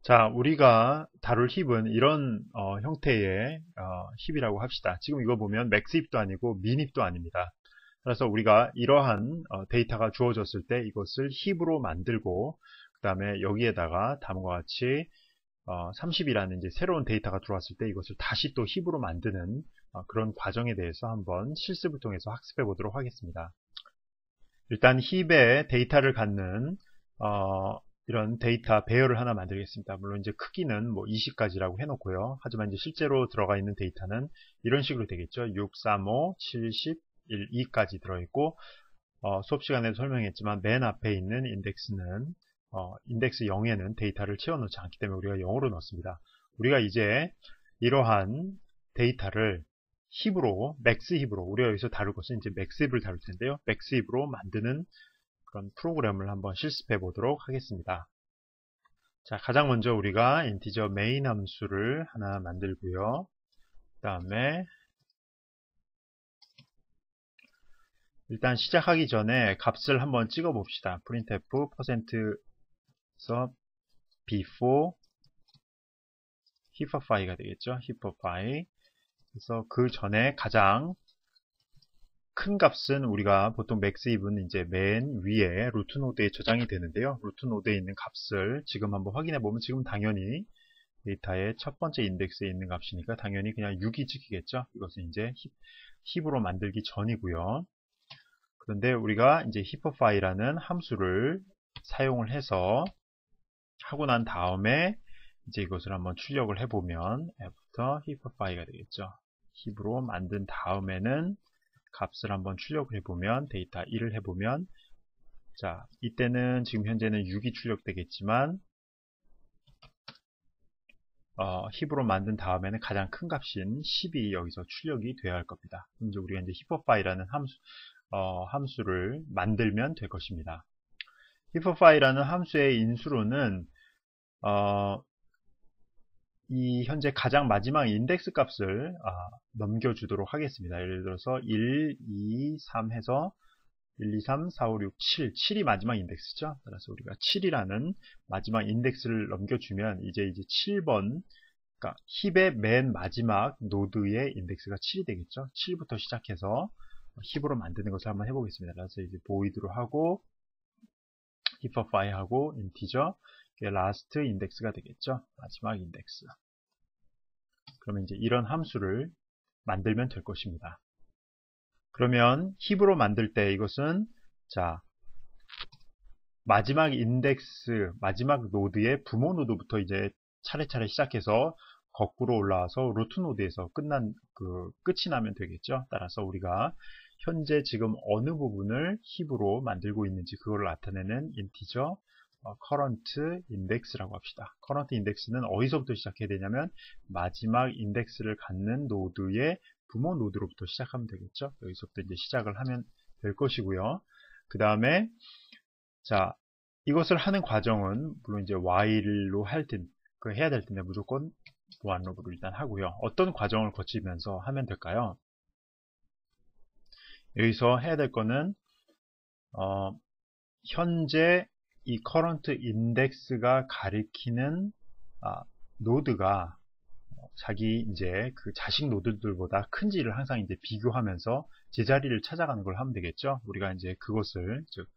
자, 우리가 다룰 힙은 이런 형태의 힙이라고 합시다. 지금 이거 보면 맥스 힙도 아니고 민 힙도 아닙니다. 그래서 우리가 이러한 데이터가 주어졌을 때 이것을 힙으로 만들고 그 다음에 여기에다가 다음과 같이 30이라는 이제 새로운 데이터가 들어왔을 때 이것을 다시 또 힙으로 만드는 그런 과정에 대해서 한번 실습을 통해서 학습해 보도록 하겠습니다. 일단 힙에 데이터를 갖는 이런 데이터 배열을 하나 만들겠습니다. 물론 이제 크기는 뭐 20가지라고 해놓고요. 하지만 이제 실제로 들어가 있는 데이터는 이런 식으로 되겠죠. 6, 3, 5, 70, 1, 2까지 들어있고 수업 시간에도 설명했지만 맨 앞에 있는 인덱스는 인덱스 0에는 데이터를 채워놓지 않기 때문에 우리가 0으로 넣습니다. 우리가 이제 이러한 데이터를 힙으로, 맥스 힙으로, 우리가 여기서 다룰 것은 이제 맥스 힙을 다룰 텐데요. 맥스 힙으로 만드는 그런 프로그램을 한번 실습해 보도록 하겠습니다. 자, 가장 먼저 우리가 인티저 메인 함수를 하나 만들고요. 그 다음에 일단 시작하기 전에 값을 한번 찍어 봅시다. printf %서 before heapify가 되겠죠. heapify. 그래서 그 전에 가장 큰 값은 우리가 보통 맥스힙은 이제 맨 위에 루트 노드에 저장이 되는데요. 루트 노드에 있는 값을 지금 한번 확인해 보면 지금 당연히 데이터의 첫 번째 인덱스에 있는 값이니까 당연히 그냥 6이 찍히겠죠. 이것은 이제 힙으로 만들기 전이고요. 그런데 우리가 이제 heapify라는 함수를 사용을 해서 하고 난 다음에 이제 이것을 한번 출력을 해보면 after heapify가 되겠죠. 힙으로 만든 다음에는 값을 한번 출력을 해보면 데이터 1을 해보면 자 이때는 지금 현재는 6이 출력되겠지만 힙으로 만든 다음에는 가장 큰 값인 10이 여기서 출력이 되어야 할 겁니다. 이제 우리가 이제 heapify라는 함수를 만들면 될 것입니다. heapify라는 함수의 인수로는 이 현재 가장 마지막 인덱스 값을 넘겨주도록 하겠습니다. 예를 들어서 1, 2, 3 해서 1, 2, 3, 4, 5, 6, 7. 7이 마지막 인덱스죠. 따라서 우리가 7이라는 마지막 인덱스를 넘겨주면 이제 7번, 그러니까 힙의 맨 마지막 노드의 인덱스가 7이 되겠죠. 7부터 시작해서 힙으로 만드는 것을 한번 해보겠습니다. 그래서 이제 void로 하고 heapify 하고 integer last 인덱스가 되겠죠. 마지막 인덱스. 그러면 이제 이런 함수를 만들면 될 것입니다. 그러면 힙으로 만들 때 이것은 자 마지막 인덱스, 마지막 노드의 부모 노드부터 이제 차례차례 시작해서 거꾸로 올라와서 루트 노드에서 끝이 나면 되겠죠. 따라서 우리가 현재 지금 어느 부분을 힙으로 만들고 있는지 그걸 나타내는 인티저 current index라고 합시다. current index는 어디서부터 시작해야 되냐면 마지막 인덱스를 갖는 노드의 부모 노드로부터 시작하면 되겠죠. 여기서부터 이제 시작을 하면 될 것이고요. 그 다음에 자 이것을 하는 과정은 물론 이제 while로 해야 될 텐데 무조건 while loop으로 일단 하고요. 어떤 과정을 거치면서 하면 될까요? 여기서 해야 될 거는 현재 이 current index가 가리키는 노드가 자기 이제 그 자식 노드들보다 큰지를 항상 이제 비교하면서 제자리를 찾아가는 걸 하면 되겠죠. 우리가 이제 그것을 즉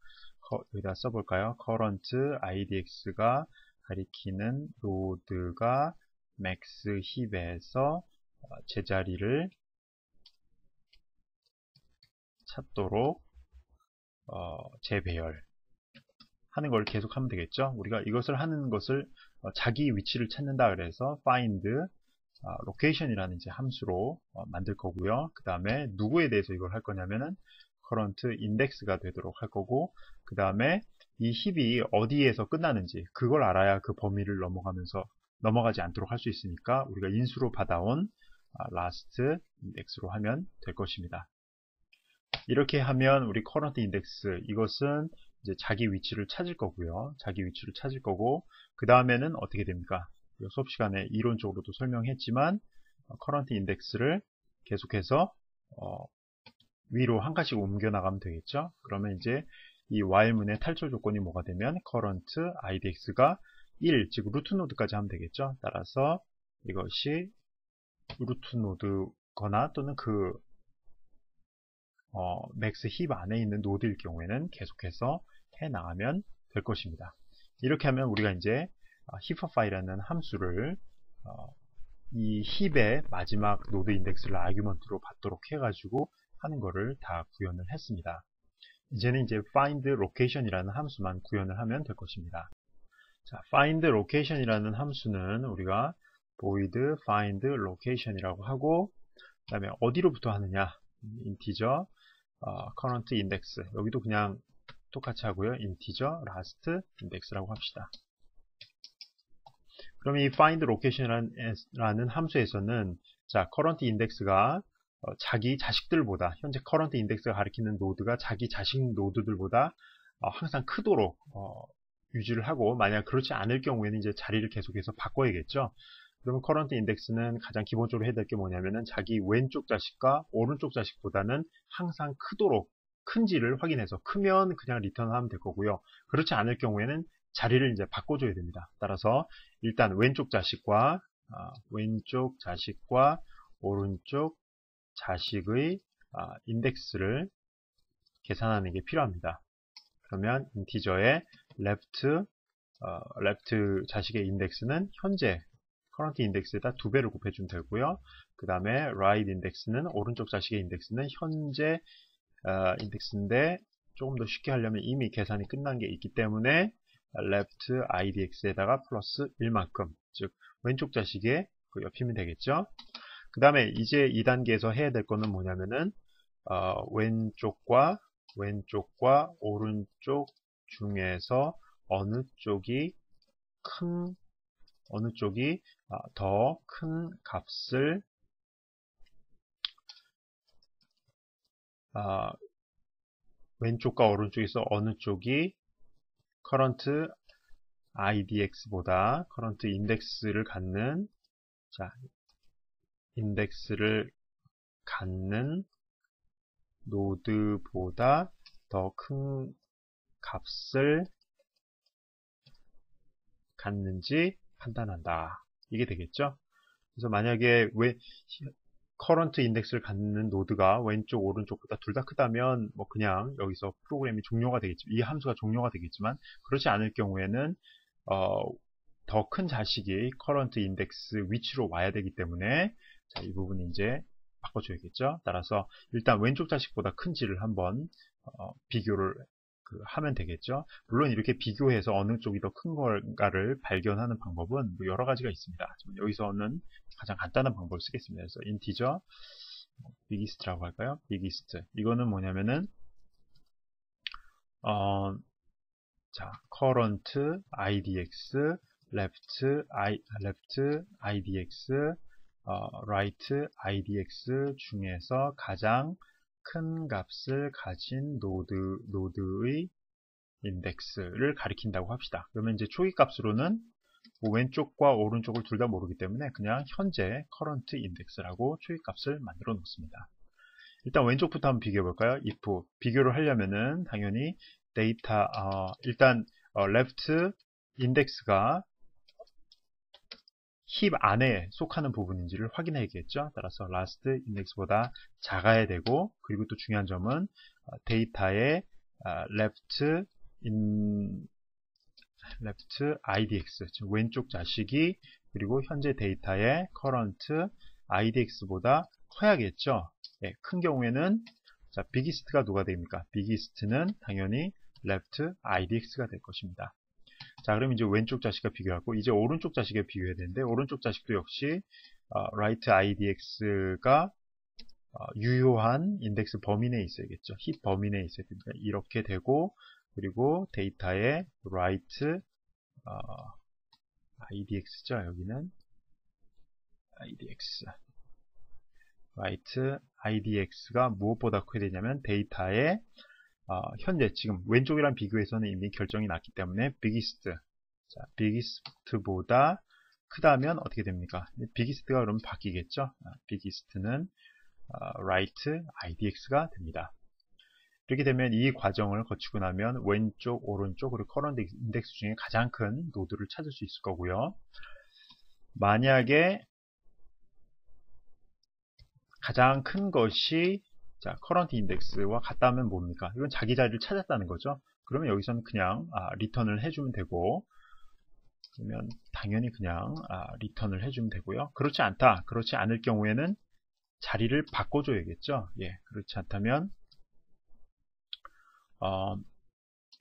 여기다 써볼까요? current idx가 가리키는 노드가 max 힙에서 제자리를 찾도록 재배열 하는 걸 계속 하면 되겠죠. 우리가 이것을 하는 것을 자기 위치를 찾는다 그래서 find location이라는 이제 함수로 만들 거고요. 그 다음에 누구에 대해서 이걸 할 거냐면은 current index가 되도록 할 거고 그 다음에 이 힙이 어디에서 끝나는지 그걸 알아야 그 범위를 넘어가지 않도록 할 수 있으니까 우리가 인수로 받아온 last index로 하면 될 것입니다. 이렇게 하면 우리 current index 이것은 이제 자기 위치를 찾을 거고요. 자기 위치를 찾을 거고 그 다음에는 어떻게 됩니까? 수업 시간에 이론적으로도 설명했지만 current index를 계속해서 위로 한 칸씩 옮겨 나가면 되겠죠. 그러면 이제 이 while문의 탈출 조건이 뭐가 되면 current idx가 1, 즉 루트 노드까지 하면 되겠죠. 따라서 이것이 루트 노드거나 또는 그 맥스 힙 안에 있는 노드일 경우에는 계속해서 해 나가면 될 것입니다. 이렇게 하면 우리가 이제 힙업파이라는 함수를 이 힙의 마지막 노드 인덱스를 아규먼트로 받도록 해가지고 하는 거를 다 구현을 했습니다. 이제는 이제 find location이라는 함수만 구현을 하면 될 것입니다. 자, find location이라는 함수는 우리가 void find location이라고 하고, 그 다음에 어디로부터 하느냐, integer current index, 여기도 그냥 똑같이 하고요. integer last index라고 합시다. 그럼 이 find location이라는 함수에서는 자, current index가 자기 자식들보다, 현재 current index가 가리키는 노드가 자기 자식 노드들보다 항상 크도록 유지를 하고, 만약 그렇지 않을 경우에는 이제 자리를 계속해서 바꿔야겠죠. 그러면 current index는 가장 기본적으로 해야 될 게 뭐냐면은 자기 왼쪽 자식과 오른쪽 자식보다는 항상 크도록, 큰지를 확인해서 크면 그냥 리턴하면 될 거고요. 그렇지 않을 경우에는 자리를 이제 바꿔줘야 됩니다. 따라서 일단 왼쪽 자식과 오른쪽 자식의 인덱스를 계산하는 게 필요합니다. 그러면 인티저의 left 자식의 인덱스는 현재 current 인덱스에다 2배를 곱해주면 되고요. 그 다음에 right 인덱스는 오른쪽 자식의 인덱스는 현재 인덱스인데 조금 더 쉽게 하려면 이미 계산이 끝난 게 있기 때문에 left idx에다가 플러스 1만큼, 즉 왼쪽 자식의 그 옆이면 되겠죠. 그 다음에 이제 2단계에서 해야 될 거는 뭐냐면은 왼쪽과 오른쪽 중에서 어느 쪽이 더 큰 값을 왼쪽과 오른쪽에서 어느 쪽이 current idx보다 current index를 갖는 노드보다 더 큰 값을 갖는지 판단한다. 이게 되겠죠? 그래서 만약에 current index를 갖는 노드가 왼쪽, 오른쪽보다 둘 다 크다면 뭐 그냥 여기서 프로그램이 종료가 되겠지, 이 함수가 종료가 되겠지만, 그렇지 않을 경우에는 더 큰 자식이 current index 위치로 와야 되기 때문에 자, 이 부분 이제 바꿔줘야겠죠. 따라서 일단 왼쪽 자식보다 큰지를 한번 비교를 하면 되겠죠. 물론 이렇게 비교해서 어느 쪽이 더 큰 걸까를 발견하는 방법은 뭐 여러 가지가 있습니다. 여기서는 가장 간단한 방법을 쓰겠습니다. 그래서 integer biggest라고 할까요? biggest. 이거는 뭐냐면은 자, current idx, left idx, right idx 중에서 가장 큰 값을 가진 노드의 인덱스를 가리킨다고 합시다. 그러면 이제 초기 값으로는 뭐 왼쪽과 오른쪽을 둘 다 모르기 때문에 그냥 현재 current index라고 초기 값을 만들어 놓습니다. 일단 왼쪽부터 한번 비교해 볼까요? if 비교를 하려면은 당연히 데이터 일단 left index가 힙 안에 속하는 부분인지를 확인해야겠죠. 따라서 last index보다 작아야 되고, 그리고 또 중요한 점은 데이터의 left idx, 즉 왼쪽 자식이 그리고 현재 데이터의 current idx보다 커야겠죠. 네, 큰 경우에는 자, biggest가 누가 됩니까? biggest는 당연히 left idx가 될 것입니다. 자, 그럼 이제 왼쪽 자식과 비교하고 이제 오른쪽 자식에 비교해야 되는데, 오른쪽 자식도 역시 right idx가 유효한 인덱스 범위 내에 있어야겠죠. 힙 범위 내에 있어야 됩니다. 이렇게 되고, 그리고 데이터의 right idx죠. 여기는 idx right idx가 무엇보다 커야 되냐면 데이터의 현재 지금 왼쪽이랑 비교해서는 이미 결정이 났기 때문에 biggest, 자, biggest보다 크다면 어떻게 됩니까? biggest가 그러면 바뀌겠죠? biggest는 right idx가 됩니다. 이렇게 되면 이 과정을 거치고 나면 왼쪽, 오른쪽, 그리고 커런트 인덱스 중에 가장 큰 노드를 찾을 수 있을 거고요. 만약에 가장 큰 것이 커런트 인덱스와 같다면 뭡니까? 이건 자기 자리를 찾았다는 거죠. 그러면 여기서는 그냥 리턴을 해주면 되고, 그러면 당연히 그냥 리턴을 해주면 되고요. 그렇지 않다, 그렇지 않을 경우에는 자리를 바꿔줘야겠죠. 예, 그렇지 않다면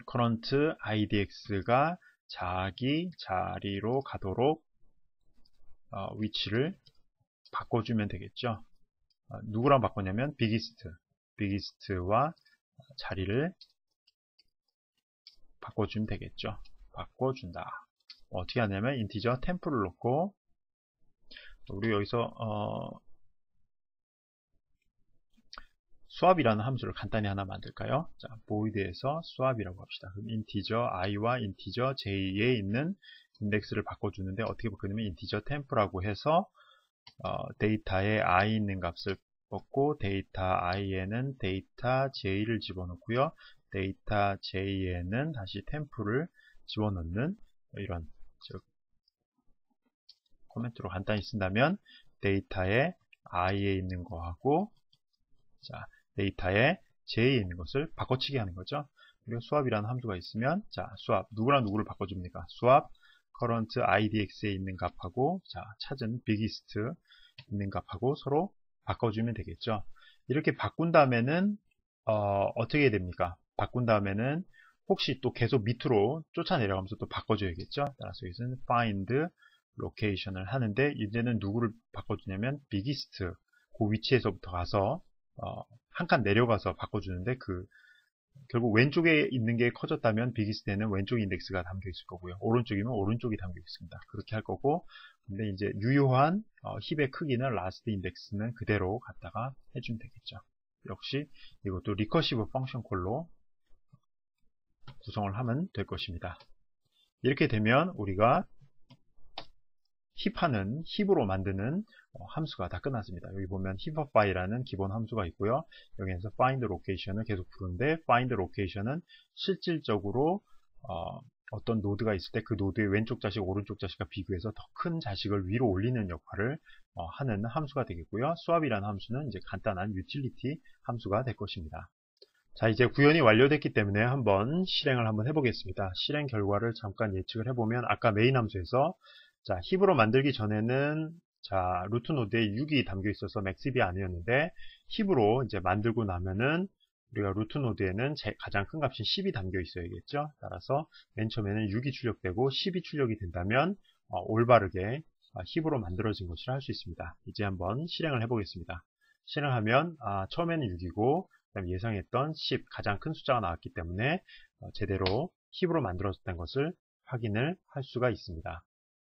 current idx가 자기 자리로 가도록 위치를 바꿔주면 되겠죠. 누구랑 바꾸냐면 biggest와 자리를 바꿔주면 되겠죠. 바꿔준다. 어떻게 하냐면 인티저 템프를 넣고, 우리 여기서 swap이라는 함수를 간단히 하나 만들까요? 자, void에서 swap이라고 합시다. 그럼 인티저 i와 인티저 j에 있는 인덱스를 바꿔주는데 어떻게 바꾸냐면 인티저 템프라고 해서 데이터에 i 있는 값을 뽑고 데이터 i에는 데이터 j를 집어넣고요. 데이터 j에는 다시 템프를 집어넣는 이런, 즉 코멘트로 간단히 쓴다면 데이터에 i에 있는 거하고 데이터에 j에 있는 것을 바꿔치기 하는 거죠. 그리고 swap이라는 함수가 있으면 swap 누구랑 누구를 바꿔줍니까? swap current idx에 있는 값하고 찾은 biggest 있는 값하고 서로 바꿔주면 되겠죠. 이렇게 바꾼 다음에는 어떻게 됩니까? 바꾼 다음에는 혹시 또 계속 밑으로 쫓아내려가면서 또 바꿔줘야겠죠. 따라서 여기서는 find location을 하는데 이제는 누구를 바꿔주냐면 biggest 그 위치에서부터 가서 한 칸 내려가서 바꿔주는데 결국 왼쪽에 있는 게 커졌다면 비기스트에는 왼쪽 인덱스가 담겨 있을 거고요. 오른쪽이면 오른쪽이 담겨 있습니다. 그렇게 할 거고, 근데 이제 유효한 힙의 크기는 last 인덱스는 그대로 갖다가 해주면 되겠죠. 역시 이것도 리커시브 펑션 콜로 구성을 하면 될 것입니다. 이렇게 되면 우리가 힙으로 만드는 함수가 다 끝났습니다. 여기 보면 heapify라는 기본 함수가 있고요. 여기에서 find location을 계속 부르는데 find location은 실질적으로 어떤 노드가 있을 때 그 노드의 왼쪽 자식, 오른쪽 자식과 비교해서 더 큰 자식을 위로 올리는 역할을 하는 함수가 되겠고요. swap이라는 함수는 이제 간단한 유틸리티 함수가 될 것입니다. 자, 이제 구현이 완료됐기 때문에 한번 실행을 한번 해보겠습니다. 실행 결과를 잠깐 예측을 해보면 아까 메인 함수에서 힙으로 만들기 전에는 루트 노드에 6이 담겨 있어서 maxip이 아니었는데 힙으로 이제 만들고 나면은 우리가 루트 노드에는 가장 큰 값인 10이 담겨 있어야겠죠. 따라서 맨 처음에는 6이 출력되고 10이 출력이 된다면 올바르게 힙으로 만들어진 것을 할 수 있습니다. 이제 한번 실행을 해보겠습니다. 실행하면 처음에는 6이고 그다음에 예상했던 10 가장 큰 숫자가 나왔기 때문에 제대로 힙으로 만들어졌다는 것을 확인을 할 수가 있습니다.